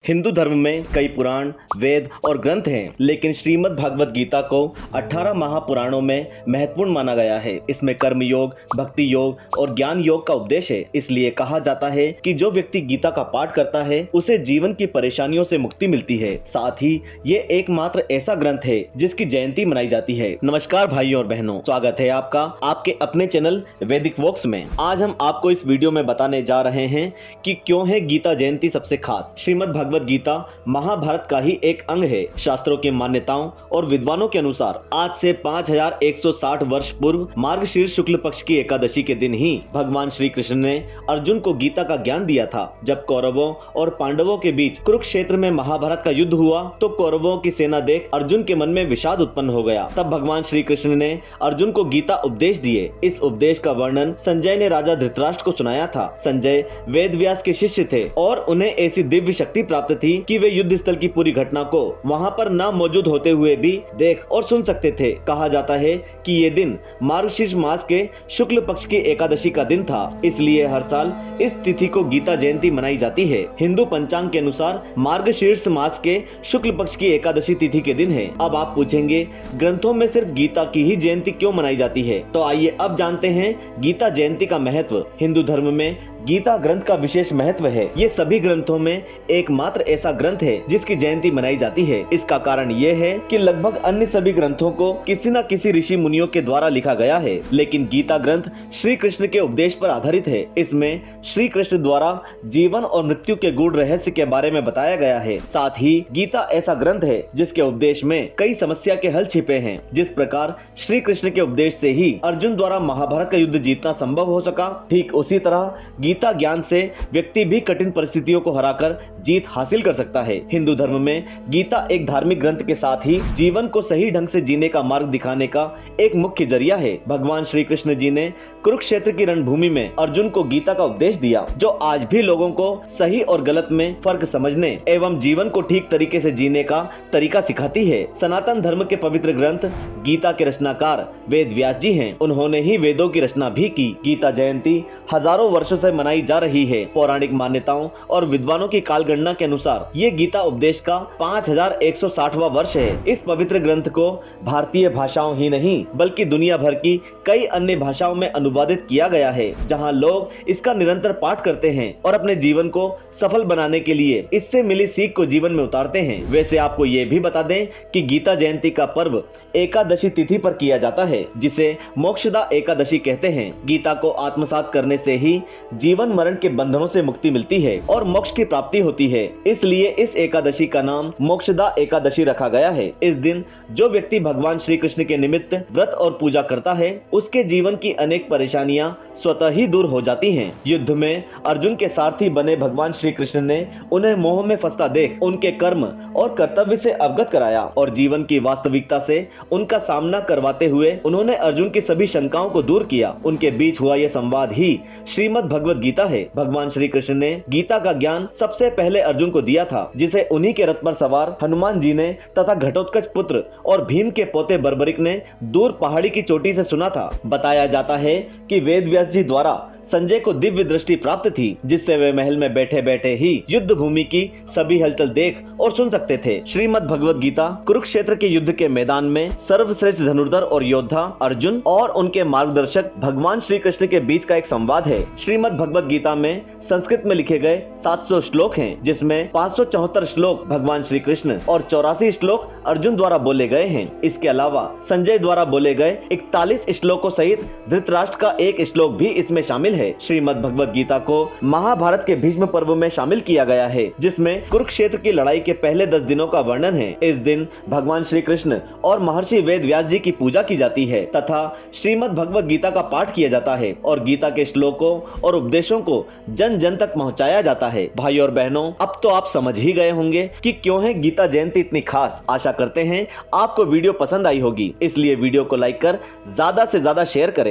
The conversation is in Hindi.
हिंदू धर्म में कई पुराण, वेद और ग्रंथ हैं, लेकिन श्रीमद् भगवद गीता को 18 महापुराणों में महत्वपूर्ण माना गया है। इसमें कर्म योग, भक्ति योग और ज्ञान योग का उपदेश है। इसलिए कहा जाता है कि जो व्यक्ति गीता का पाठ करता है उसे जीवन की परेशानियों से मुक्ति मिलती है। साथ ही ये एकमात्र ऐसा ग्रंथ है जिसकी जयंती मनाई जाती है। नमस्कार भाइयों और बहनों, स्वागत है आपका आपके अपने चैनल वैदिक वॉक्स में। आज हम आपको इस वीडियो में बताने जा रहे हैं कि क्यों है गीता जयंती सबसे खास। श्रीमद् भगवद गीता महाभारत का ही एक अंग है। शास्त्रों की मान्यताओं और विद्वानों के अनुसार आज से 5160 वर्ष पूर्व मार्गशीर्ष शुक्ल पक्ष की एकादशी के दिन ही भगवान श्री कृष्ण ने अर्जुन को गीता का ज्ञान दिया था। जब कौरवों और पांडवों के बीच कुरुक्षेत्र में महाभारत का युद्ध हुआ तो कौरवों की सेना देख अर्जुन के मन में विषाद उत्पन्न हो गया। तब भगवान श्री कृष्ण ने अर्जुन को गीता उपदेश दिए। इस उपदेश का वर्णन संजय ने राजा धृतराष्ट्र को सुनाया था। संजय वेद व्यास के शिष्य थे और उन्हें ऐसी दिव्य शक्ति प्राप्त थी कि वे युद्ध स्थल की पूरी घटना को वहां पर न मौजूद होते हुए भी देख और सुन सकते थे। कहा जाता है कि ये दिन मार्गशीर्ष मास के शुक्ल पक्ष की एकादशी का दिन था, इसलिए हर साल इस तिथि को गीता जयंती मनाई जाती है। हिंदू पंचांग के अनुसार मार्गशीर्ष मास के शुक्ल पक्ष की एकादशी तिथि के दिन है। अब आप पूछेंगे ग्रंथों में सिर्फ गीता की ही जयंती क्यों मनाई जाती है? तो आइए अब जानते हैं गीता जयंती का महत्व। हिंदू धर्म में गीता ग्रंथ का विशेष महत्व है। ये सभी ग्रंथों में एकमात्र ऐसा ग्रंथ है जिसकी जयंती मनाई जाती है। इसका कारण ये है कि लगभग अन्य सभी ग्रंथों को किसी न किसी ऋषि मुनियों के द्वारा लिखा गया है, लेकिन गीता ग्रंथ श्री कृष्ण के उपदेश पर आधारित है। इसमें श्री कृष्ण द्वारा जीवन और मृत्यु के गूढ़ रहस्य के बारे में बताया गया है। साथ ही गीता ऐसा ग्रंथ है जिसके उपदेश में कई समस्या के हल छिपे हैं। जिस प्रकार श्री कृष्ण के उपदेश से ही अर्जुन द्वारा महाभारत का युद्ध जीतना संभव हो सका, ठीक उसी तरह गीता ज्ञान से व्यक्ति भी कठिन परिस्थितियों को हराकर जीत हासिल कर सकता है। हिंदू धर्म में गीता एक धार्मिक ग्रंथ के साथ ही जीवन को सही ढंग से जीने का मार्ग दिखाने का एक मुख्य जरिया है। भगवान श्री कृष्ण जी ने कुरुक्षेत्र की रणभूमि में अर्जुन को गीता का उपदेश दिया, जो आज भी लोगों को सही और गलत में फर्क समझने एवं जीवन को ठीक तरीके से जीने का तरीका सिखाती है। सनातन धर्म के पवित्र ग्रंथ गीता के रचनाकार वेद व्यास जी हैं। उन्होंने ही वेदों की रचना भी की। गीता जयंती हजारों वर्षों से मनाई जा रही है। पौराणिक मान्यताओं और विद्वानों की कालगणना के अनुसार ये गीता उपदेश का 5160वां वर्ष है। इस पवित्र ग्रंथ को भारतीय भाषाओं ही नहीं बल्कि दुनिया भर की कई अन्य भाषाओं में अनुवादित किया गया है, जहां लोग इसका निरंतर पाठ करते हैं और अपने जीवन को सफल बनाने के लिए इससे मिली सीख को जीवन में उतारते हैं। वैसे आपको ये भी बता दें कि गीता जयंती का पर्व एकादशी तिथि पर किया जाता है, जिसे मोक्षदा एकादशी कहते हैं। गीता को आत्मसात करने से ही जीवन मरण के बंधनों से मुक्ति मिलती है और मोक्ष की प्राप्ति होती है। इसलिए इस एकादशी का नाम मोक्षदा एकादशी रखा गया है। इस दिन जो व्यक्ति भगवान श्री कृष्ण के निमित्त व्रत और पूजा करता है उसके जीवन की अनेक परेशानियां स्वतः ही दूर हो जाती हैं। युद्ध में अर्जुन के सारथी बने भगवान श्री कृष्ण ने उन्हें मोह में फंसता देख उनके कर्म और कर्तव्य से अवगत कराया और जीवन की वास्तविकता से उनका सामना करवाते हुए उन्होंने अर्जुन की सभी शंकाओं को दूर किया। उनके बीच हुआ यह संवाद ही श्रीमद् भगवद गीता है। भगवान श्री कृष्ण ने गीता का ज्ञान सबसे पहले अर्जुन को दिया था, जिसे उन्हीं के रथ पर सवार हनुमान जी ने तथा घटोत्कच पुत्र और भीम के पोते बर्बरिक ने दूर पहाड़ी की चोटी से सुना था। बताया जाता है कि वेद व्यास जी द्वारा संजय को दिव्य दृष्टि प्राप्त थी, जिससे वे महल में बैठे बैठे ही युद्ध भूमि की सभी हलचल देख और सुन सकते थे। श्रीमद् भगवद गीता कुरुक्षेत्र के युद्ध के मैदान में सर्वश्रेष्ठ धनुर्धर और योद्धा अर्जुन और उनके मार्गदर्शक भगवान श्री कृष्ण के बीच का एक संवाद है। श्रीमद् भगवद गीता में संस्कृत में लिखे गए 700 श्लोक हैं, जिसमें 574 श्लोक भगवान श्री कृष्ण और 84 श्लोक अर्जुन द्वारा बोले गए हैं। इसके अलावा संजय द्वारा बोले गए 41 श्लोकों सहित धृतराष्ट्र का एक श्लोक भी इसमें शामिल है। श्रीमद् भगवद गीता को महाभारत के भीष्म पर्व में शामिल किया गया है, जिसमें कुरुक्षेत्र की लड़ाई के पहले 10 दिनों का वर्णन है। इस दिन भगवान श्री कृष्ण और महर्षि वेद व्यास जी की पूजा की जाती है तथा श्रीमद् भगवद गीता का पाठ किया जाता है और गीता के श्लोकों और उपदेशों को जन जन तक पहुंचाया जाता है। भाई और बहनों, अब तो आप समझ ही गए होंगे कि क्यों है गीता जयंती इतनी खास। आशा करते हैं आपको वीडियो पसंद आई होगी, इसलिए वीडियो को लाइक कर ज्यादा से ज्यादा शेयर करें।